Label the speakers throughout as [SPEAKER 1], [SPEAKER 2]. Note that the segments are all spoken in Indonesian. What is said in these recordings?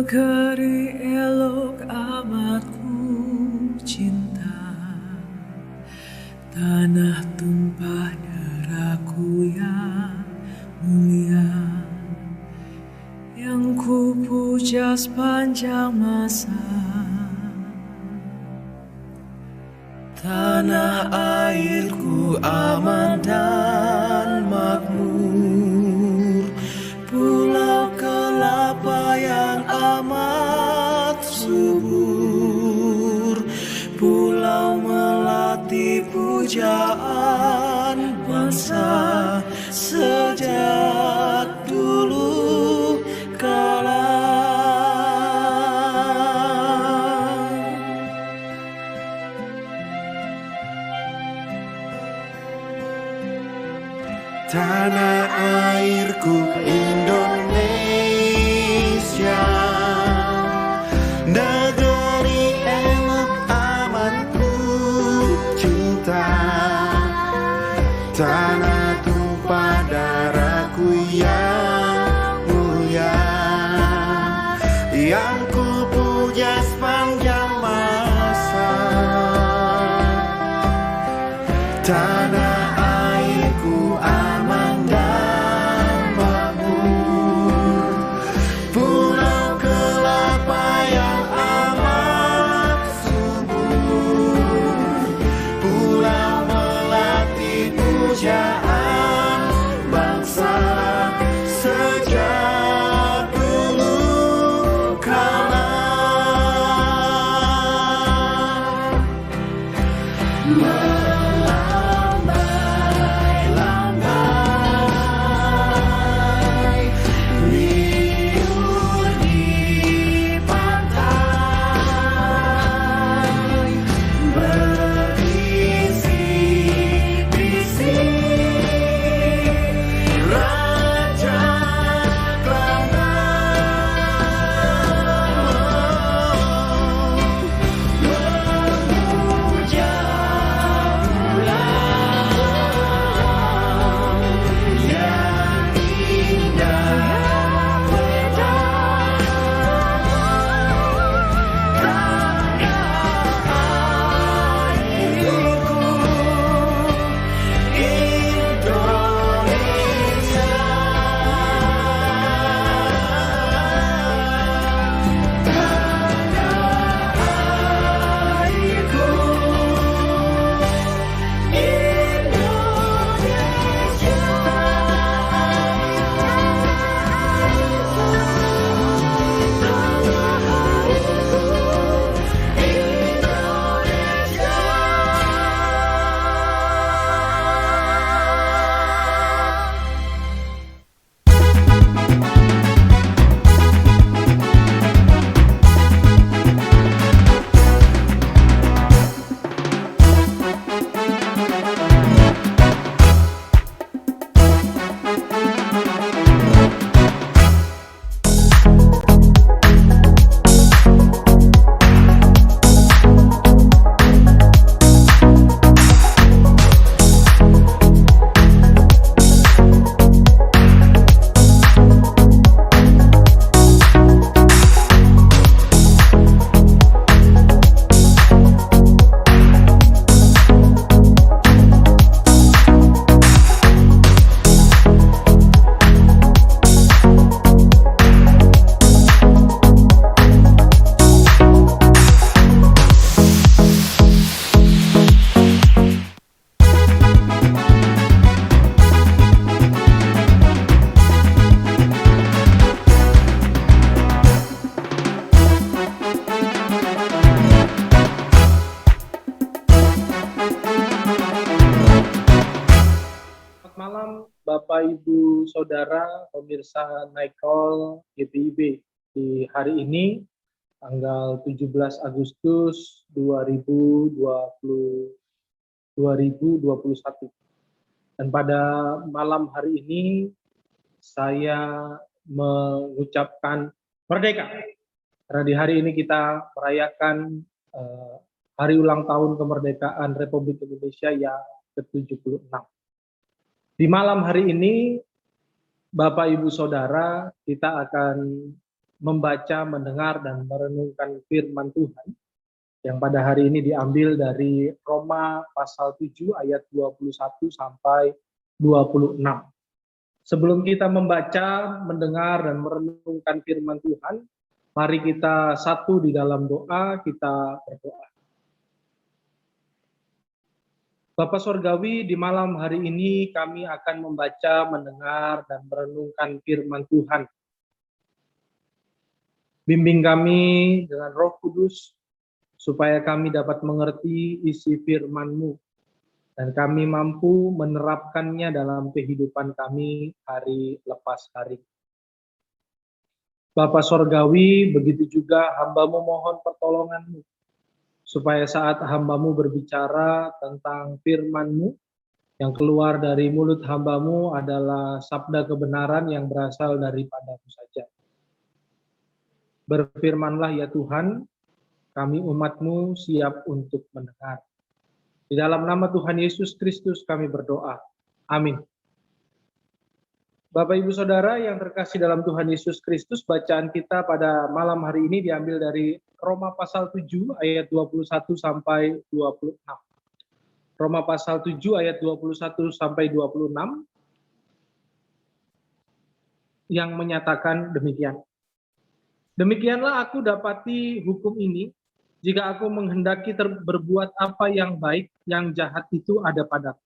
[SPEAKER 1] Negeri elok amat ku cinta, tanah tumpah darahku yang mulia, yang ku puja sepanjang masa. Tanah airku aman dan makmur, pulau kelapa yang amat subur, pulau melati pujaan bangsa sejak dulu kala.
[SPEAKER 2] Tanah airku Indonesia, negeri elok amat ku cinta, tanah tumpah darahku yang mulia, yang ku puja sepanjang masa. Tanah airku aman dan makmur, pulau kelapa yang amat subur, pulau melati pujaan bangsa sejak dulu kala.
[SPEAKER 3] Malam Bapak Ibu Saudara pemirsa Naikol GPIB. Di hari ini tanggal 17 Agustus 2021. Dan pada malam hari ini saya mengucapkan merdeka. Karena di hari ini kita merayakan hari ulang tahun kemerdekaan Republik Indonesia yang ke-76. Di malam hari ini, Bapak Ibu Saudara, kita akan membaca, mendengar, dan merenungkan firman Tuhan yang pada hari ini diambil dari Roma pasal 7 ayat 21 sampai 26. Sebelum kita membaca, mendengar, dan merenungkan firman Tuhan, mari kita satu di dalam doa, kita berdoa. Bapa Sorgawi, di malam hari ini kami akan membaca, mendengar, dan merenungkan firman Tuhan. Bimbing kami dengan Roh Kudus, supaya kami dapat mengerti isi firman-Mu, dan kami mampu menerapkannya dalam kehidupan kami hari lepas hari. Bapa Sorgawi, begitu juga hamba-Mu mohon pertolongan-Mu, supaya saat hamba-Mu berbicara tentang firman-Mu, yang keluar dari mulut hamba-Mu adalah sabda kebenaran yang berasal daripada-Mu saja. Berfirmanlah ya Tuhan, kami umat-Mu siap untuk mendengar. Di dalam nama Tuhan Yesus Kristus kami berdoa. Amin. Bapak Ibu Saudara yang terkasih dalam Tuhan Yesus Kristus, bacaan kita pada malam hari ini diambil dari Roma pasal 7 ayat 21 sampai 26. Roma pasal 7 ayat 21 sampai 26 yang menyatakan demikian. Demikianlah aku dapati hukum ini, jika aku menghendaki berbuat apa yang baik, yang jahat itu ada padaku.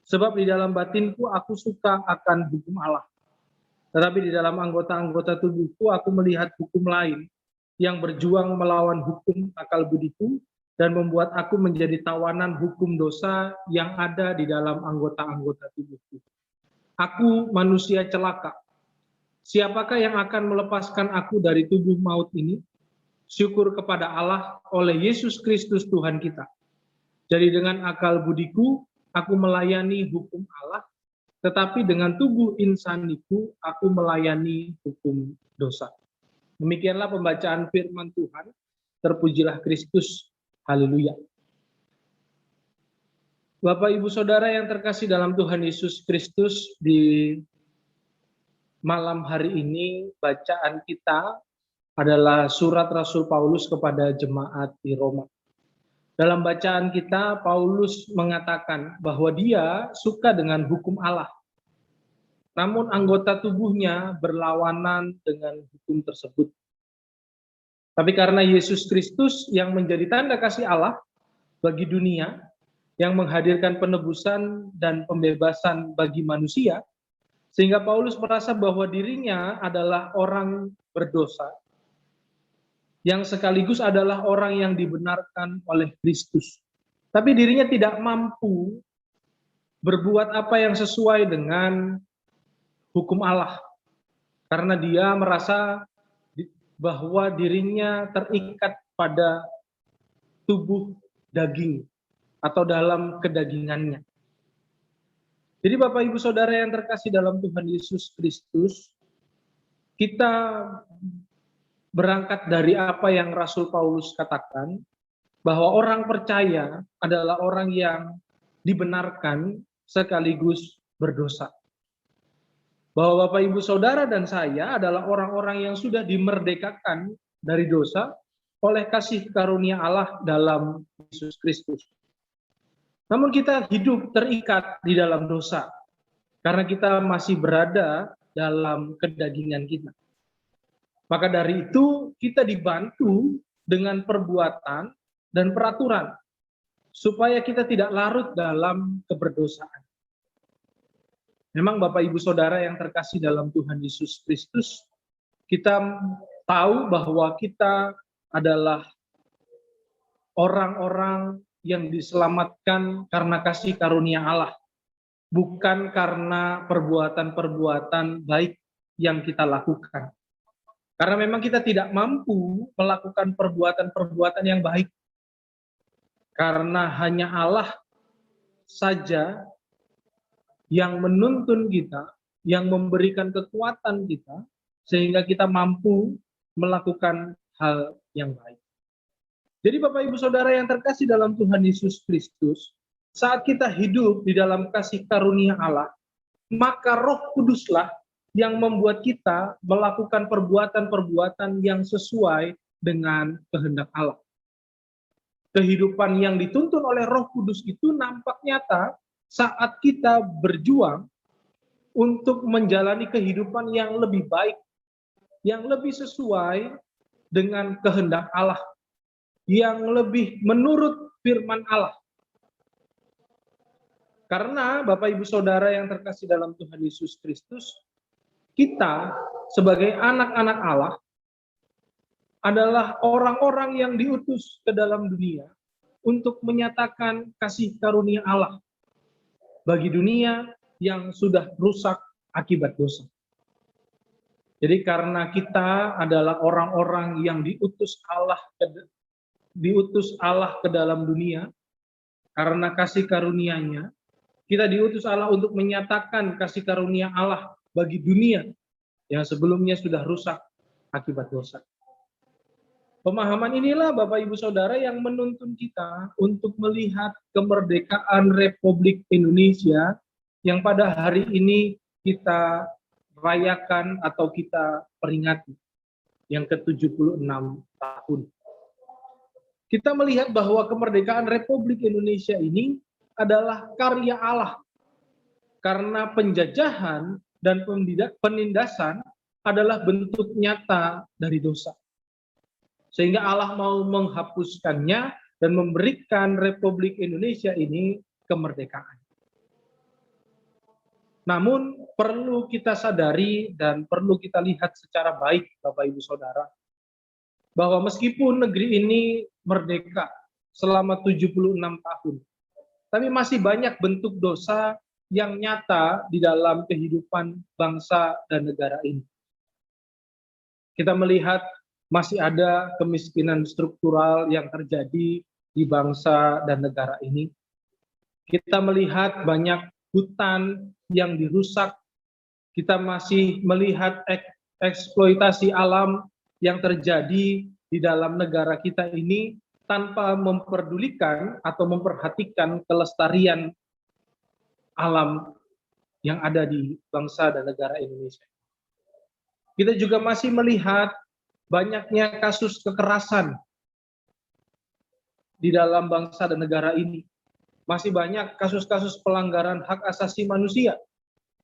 [SPEAKER 3] Sebab di dalam batinku aku suka akan hukum Allah. Tetapi di dalam anggota-anggota tubuhku aku melihat hukum lain yang berjuang melawan hukum akal budiku dan membuat aku menjadi tawanan hukum dosa yang ada di dalam anggota-anggota tubuhku. Aku manusia celaka. Siapakah yang akan melepaskan aku dari tubuh maut ini? Syukur kepada Allah oleh Yesus Kristus Tuhan kita. Jadi dengan akal budiku aku melayani hukum Allah, tetapi dengan tubuh insaniku aku melayani hukum dosa. Demikianlah pembacaan firman Tuhan. Terpujilah Kristus. Haleluya. Bapak Ibu Saudara yang terkasih dalam Tuhan Yesus Kristus, di malam hari ini bacaan kita adalah surat Rasul Paulus kepada jemaat di Roma. Dalam bacaan kita, Paulus mengatakan bahwa dia suka dengan hukum Allah. Namun anggota tubuhnya berlawanan dengan hukum tersebut. Tapi karena Yesus Kristus yang menjadi tanda kasih Allah bagi dunia, yang menghadirkan penebusan dan pembebasan bagi manusia, sehingga Paulus merasa bahwa dirinya adalah orang berdosa, yang sekaligus adalah orang yang dibenarkan oleh Kristus. Tapi dirinya tidak mampu berbuat apa yang sesuai dengan hukum Allah. Karena dia merasa bahwa dirinya terikat pada tubuh daging atau dalam kedagingannya. Jadi Bapak Ibu Saudara yang terkasih dalam Tuhan Yesus Kristus, kita berangkat dari apa yang Rasul Paulus katakan, bahwa orang percaya adalah orang yang dibenarkan sekaligus berdosa. Bahwa Bapak Ibu Saudara dan saya adalah orang-orang yang sudah dimerdekakan dari dosa oleh kasih karunia Allah dalam Yesus Kristus. Namun kita hidup terikat di dalam dosa, karena kita masih berada dalam kedagingan kita. Maka dari itu kita dibantu dengan perbuatan dan peraturan supaya kita tidak larut dalam keberdosaan. Memang Bapak Ibu Saudara yang terkasih dalam Tuhan Yesus Kristus, kita tahu bahwa kita adalah orang-orang yang diselamatkan karena kasih karunia Allah, bukan karena perbuatan-perbuatan baik yang kita lakukan. Karena memang kita tidak mampu melakukan perbuatan-perbuatan yang baik. Karena hanya Allah saja yang menuntun kita, yang memberikan kekuatan kita, sehingga kita mampu melakukan hal yang baik. Jadi Bapak Ibu Saudara yang terkasih dalam Tuhan Yesus Kristus, saat kita hidup di dalam kasih karunia Allah, maka Roh Kuduslah yang membuat kita melakukan perbuatan-perbuatan yang sesuai dengan kehendak Allah. Kehidupan yang dituntun oleh Roh Kudus itu nampak nyata saat kita berjuang untuk menjalani kehidupan yang lebih baik, yang lebih sesuai dengan kehendak Allah, yang lebih menurut firman Allah. Karena Bapak Ibu Saudara yang terkasih dalam Tuhan Yesus Kristus, kita sebagai anak-anak Allah adalah orang-orang yang diutus ke dalam dunia untuk menyatakan kasih karunia Allah bagi dunia yang sudah rusak akibat dosa. Jadi karena kita adalah orang-orang yang diutus Allah ke dalam dunia, karena kasih karunia-Nya, kita diutus Allah untuk menyatakan kasih karunia Allah bagi dunia yang sebelumnya sudah rusak akibat dosa. Pemahaman inilah Bapak Ibu Saudara yang menuntun kita untuk melihat kemerdekaan Republik Indonesia yang pada hari ini kita rayakan atau kita peringati yang ke-76 tahun. Kita melihat bahwa kemerdekaan Republik Indonesia ini adalah karya Allah. Karena penjajahan dan penindasan adalah bentuk nyata dari dosa. Sehingga Allah mau menghapuskannya dan memberikan Republik Indonesia ini kemerdekaan. Namun perlu kita sadari dan perlu kita lihat secara baik Bapak Ibu Saudara, bahwa meskipun negeri ini merdeka selama 76 tahun, tapi masih banyak bentuk dosa yang nyata di dalam kehidupan bangsa dan negara ini. Kita melihat masih ada kemiskinan struktural yang terjadi di bangsa dan negara ini. Kita melihat banyak hutan yang dirusak. Kita masih melihat eksploitasi alam yang terjadi di dalam negara kita ini tanpa memperdulikan atau memperhatikan kelestarian alam yang ada di bangsa dan negara Indonesia. Kita juga masih melihat banyaknya kasus kekerasan di dalam bangsa dan negara ini. Masih banyak kasus-kasus pelanggaran hak asasi manusia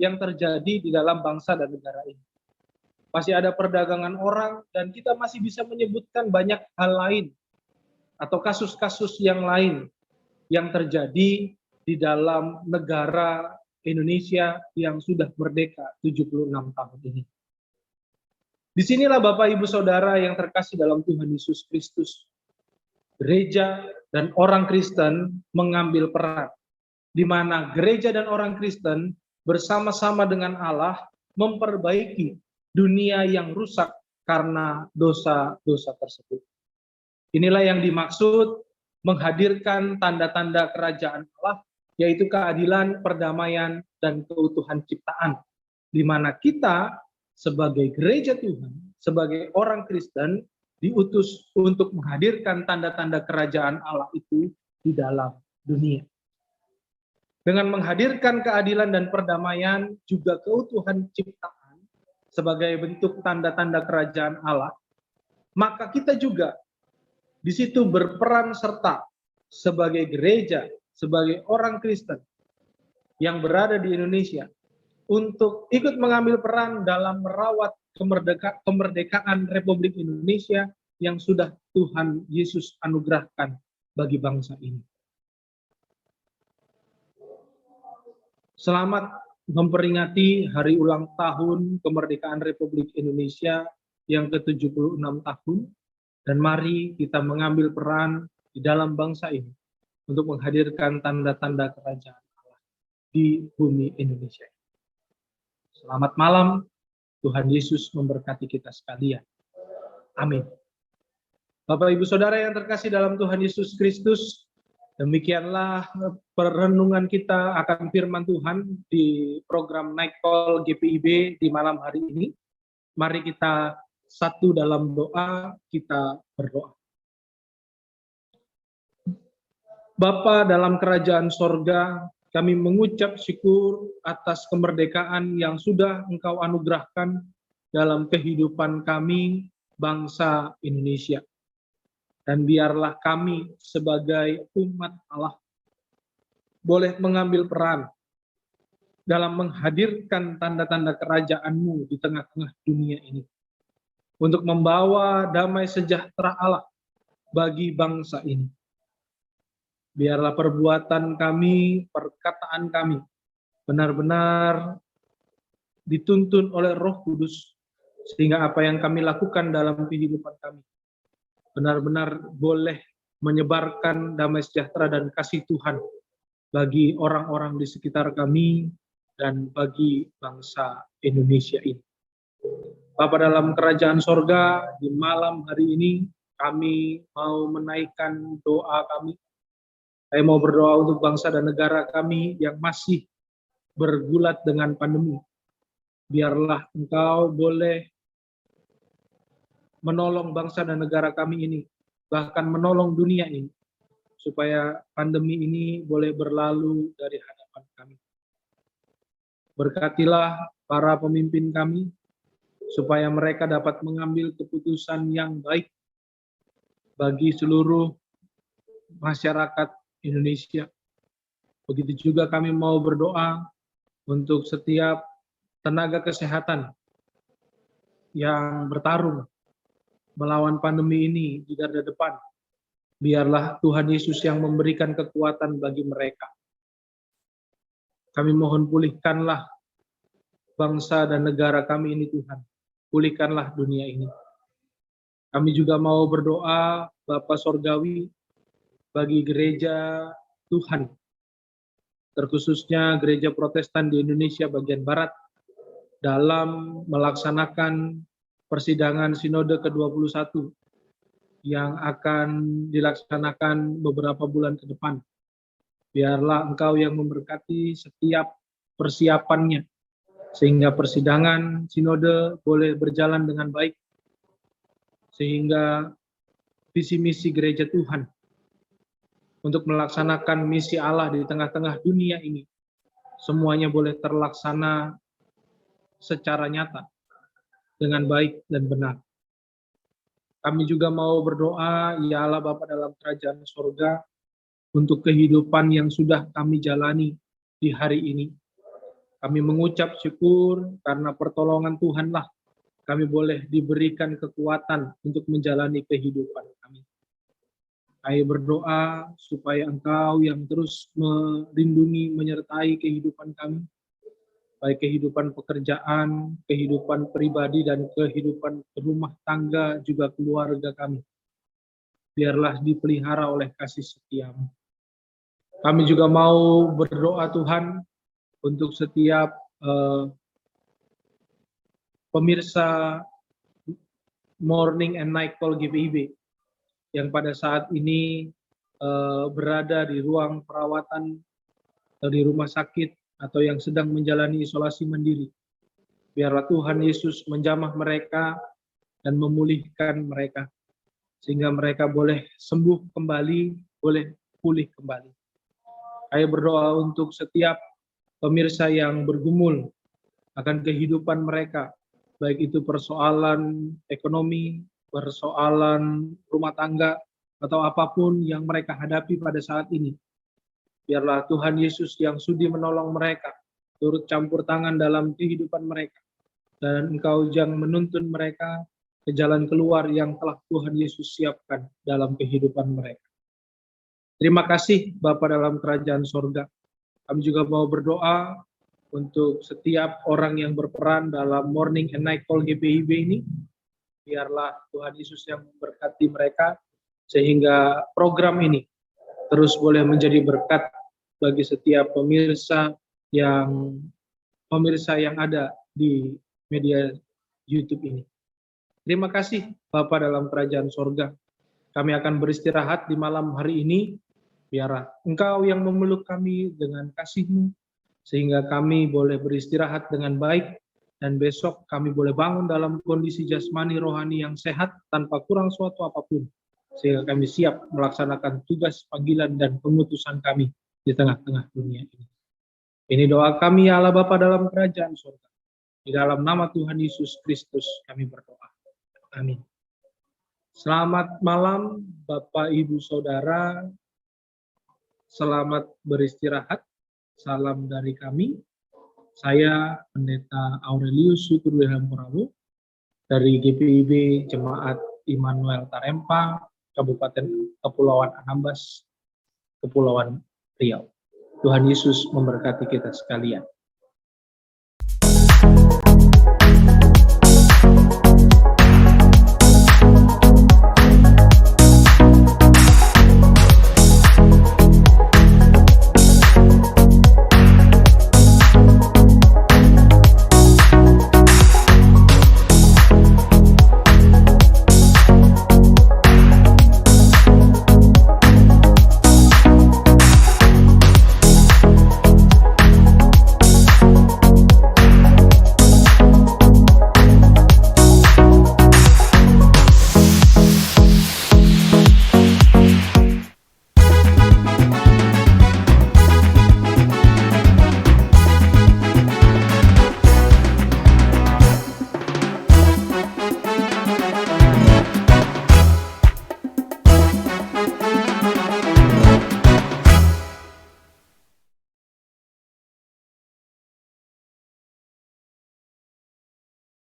[SPEAKER 3] yang terjadi di dalam bangsa dan negara ini. Masih ada perdagangan orang dan kita masih bisa menyebutkan banyak hal lain atau kasus-kasus yang lain yang terjadi di dalam negara Indonesia yang sudah merdeka 76 tahun ini. Disinilah Bapak Ibu Saudara yang terkasih dalam Tuhan Yesus Kristus, gereja dan orang Kristen mengambil peran, di mana gereja dan orang Kristen bersama-sama dengan Allah memperbaiki dunia yang rusak karena dosa-dosa tersebut. Inilah yang dimaksud menghadirkan tanda-tanda kerajaan Allah, yaitu keadilan, perdamaian, dan keutuhan ciptaan, di mana kita sebagai gereja Tuhan, sebagai orang Kristen, diutus untuk menghadirkan tanda-tanda kerajaan Allah itu di dalam dunia. Dengan menghadirkan keadilan dan perdamaian, juga keutuhan ciptaan sebagai bentuk tanda-tanda kerajaan Allah, maka kita juga di situ berperan serta sebagai gereja, sebagai orang Kristen yang berada di Indonesia, untuk ikut mengambil peran dalam merawat kemerdekaan Republik Indonesia yang sudah Tuhan Yesus anugerahkan bagi bangsa ini. Selamat memperingati hari ulang tahun kemerdekaan Republik Indonesia yang ke-76 tahun, dan mari kita mengambil peran di dalam bangsa ini untuk menghadirkan tanda-tanda kerajaan Allah di bumi Indonesia. Selamat malam, Tuhan Yesus memberkati kita sekalian. Amin. Bapak Ibu Saudara yang terkasih dalam Tuhan Yesus Kristus, demikianlah perenungan kita akan firman Tuhan di program Night Call GPIB di malam hari ini. Mari kita satu dalam doa, kita berdoa. Bapa dalam kerajaan sorga, Kami mengucap syukur atas kemerdekaan yang sudah Engkau anugerahkan dalam kehidupan kami, bangsa Indonesia. Dan biarlah kami sebagai umat Allah boleh mengambil peran dalam menghadirkan tanda-tanda kerajaan-Mu di tengah-tengah dunia ini, untuk membawa damai sejahtera Allah bagi bangsa ini. Biarlah perbuatan kami, perkataan kami, benar-benar dituntun oleh Roh Kudus, sehingga apa yang kami lakukan dalam kehidupan kami benar-benar boleh menyebarkan damai sejahtera dan kasih Tuhan bagi orang-orang di sekitar kami dan bagi bangsa Indonesia ini. Bapa dalam kerajaan sorga, di malam hari ini kami mau menaikkan doa kami. Saya mau berdoa untuk bangsa dan negara kami yang masih bergulat dengan pandemi. Biarlah Engkau boleh menolong bangsa dan negara kami ini, bahkan menolong dunia ini, supaya pandemi ini boleh berlalu dari hadapan kami. Berkatilah para pemimpin kami, supaya mereka dapat mengambil keputusan yang baik bagi seluruh masyarakat Indonesia. Begitu juga kami mau berdoa untuk setiap tenaga kesehatan yang bertarung melawan pandemi ini di garda depan. Biarlah Tuhan Yesus yang memberikan kekuatan bagi mereka. Kami mohon pulihkanlah bangsa dan negara kami ini Tuhan. Pulihkanlah dunia ini. Kami juga mau berdoa Bapa Sorgawi bagi gereja Tuhan, terkhususnya gereja Protestan di Indonesia bagian Barat, dalam melaksanakan persidangan Sinode ke-21 yang akan dilaksanakan beberapa bulan ke depan. Biarlah Engkau yang memberkati setiap persiapannya, sehingga persidangan Sinode boleh berjalan dengan baik, sehingga visi misi gereja Tuhan untuk melaksanakan misi Allah di tengah-tengah dunia ini, semuanya boleh terlaksana secara nyata, dengan baik dan benar. Kami juga mau berdoa, ya Allah Bapa dalam kerajaan sorga, untuk kehidupan yang sudah kami jalani di hari ini. Kami mengucap syukur karena pertolongan Tuhanlah kami boleh diberikan kekuatan untuk menjalani kehidupan kami. Kami berdoa supaya Engkau yang terus melindungi, menyertai kehidupan kami, baik kehidupan pekerjaan, kehidupan pribadi, dan kehidupan rumah tangga, juga keluarga kami. Biarlah dipelihara oleh kasih setia-Mu. Kami juga mau berdoa Tuhan untuk setiap pemirsa Morning and Night Call GPIB yang pada saat ini berada di ruang perawatan atau di rumah sakit, atau yang sedang menjalani isolasi mandiri. Biarlah Tuhan Yesus menjamah mereka dan memulihkan mereka, sehingga mereka boleh sembuh kembali, boleh pulih kembali. Saya berdoa untuk setiap pemirsa yang bergumul akan kehidupan mereka, baik itu persoalan ekonomi, persoalan rumah tangga, atau apapun yang mereka hadapi pada saat ini. Biarlah Tuhan Yesus yang sudi menolong mereka, turut campur tangan dalam kehidupan mereka, dan Engkau yang menuntun mereka ke jalan keluar yang telah Tuhan Yesus siapkan dalam kehidupan mereka. Terima kasih Bapa dalam kerajaan sorga. Kami juga mau berdoa untuk setiap orang yang berperan dalam Morning and Night Call GPIB ini. Biarlah Tuhan Yesus yang memberkati mereka, sehingga program ini terus boleh menjadi berkat bagi setiap pemirsa yang ada di media YouTube ini. Terima kasih Bapa dalam kerajaan sorga. Kami akan beristirahat di malam hari ini. Biarlah Engkau yang memeluk kami dengan kasih-Mu, sehingga kami boleh beristirahat dengan baik, dan besok kami boleh bangun dalam kondisi jasmani rohani yang sehat tanpa kurang suatu apapun, sehingga kami siap melaksanakan tugas panggilan dan pengutusan kami di tengah-tengah dunia ini. Ini doa kami ya Allah Bapa dalam kerajaan surga. Di dalam nama Tuhan Yesus Kristus kami berdoa. Amin. Selamat malam Bapak Ibu Saudara. Selamat beristirahat. Salam dari kami. Saya Pendeta Aurelius Syukur Wilhelm Prabowo dari GPIB Jemaat Immanuel Tarempa, Kabupaten Kepulauan Anambas, Kepulauan Riau. Tuhan Yesus memberkati kita sekalian.